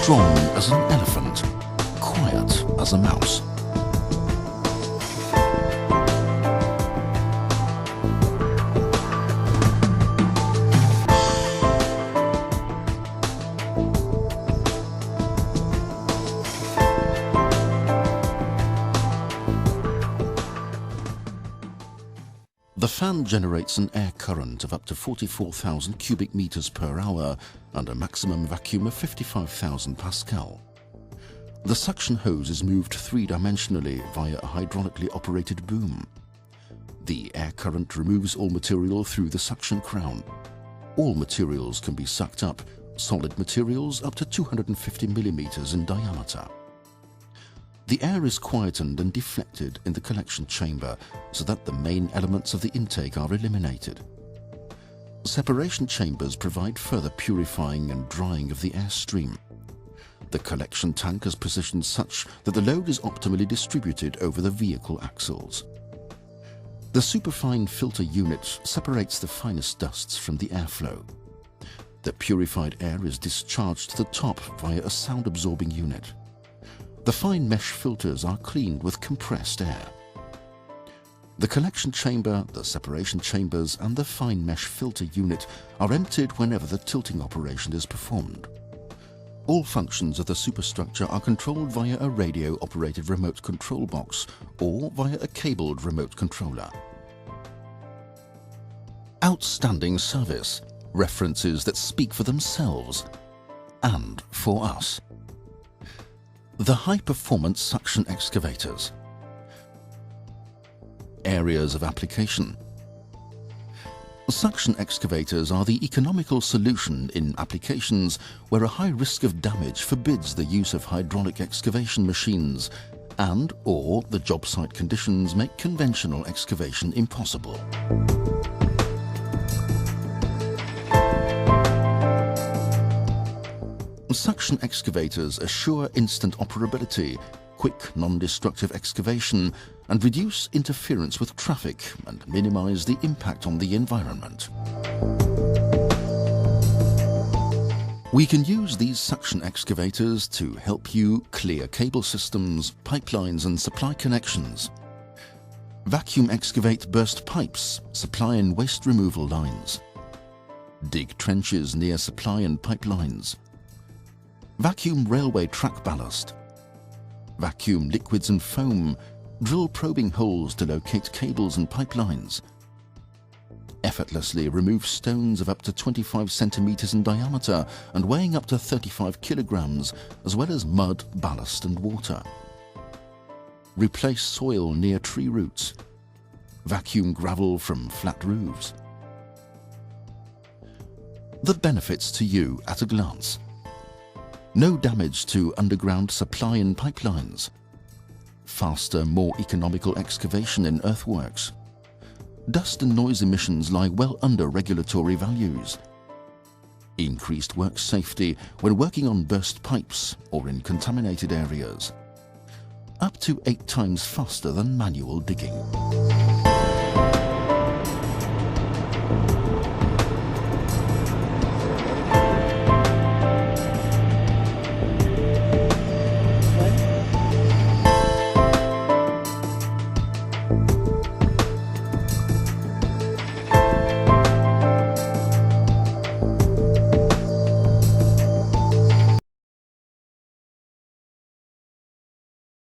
strong as an elephant, quiet as a mouse. The fan generates an air current of up to 44,000 cubic meters per hour and a maximum vacuum of 55,000 Pascal. The suction hose is moved three-dimensionally via a hydraulically operated boom. The air current removes all material through the suction crown. All materials can be sucked up, solid materials up to 250 millimeters in diameter. The air is quietened and deflected in the collection chamber so that the main elements of the intake are eliminated. Separation chambers provide further purifying and drying of the air stream. The collection tank is positioned such that the load is optimally distributed over the vehicle axles. The superfine filter unit separates the finest dusts from the airflow. The purified air is discharged to the top via a sound-absorbing unit. The fine mesh filters are cleaned with compressed air. The collection chamber, the separation chambers and the fine mesh filter unit are emptied whenever the tilting operation is performed. All functions of the superstructure are controlled via a radio-operated remote control box or via a cabled remote controller. Outstanding service, references that speak for themselves and for us. The high-performance suction excavators. Areas of application. Suction excavators are the economical solution in applications where a high risk of damage forbids the use of hydraulic excavation machines and/or the job site conditions make conventional excavation impossible. Suction excavators assure instant operability, quick non-destructive excavation, and reduce interference with traffic and minimize the impact on the environment. We can use these suction excavators to help you clear cable systems, pipelines and supply connections. Vacuum excavate burst pipes, supply and waste removal lines. Dig trenches near supply and pipelines. Vacuum railway track ballast. Vacuum liquids and foam. Drill probing holes to locate cables and pipelines. Effortlessly remove stones of up to 25 centimeters in diameter and weighing up to 35 kilograms, as well as mud, ballast and water. Replace soil near tree roots. Vacuum gravel from flat roofs. The benefits to you at a glance. No damage to underground supply and pipelines. Faster, more economical excavation in earthworks. Dust and noise emissions lie well under regulatory values. Increased work safety when working on burst pipes or in contaminated areas. Up to 8 times faster than manual digging.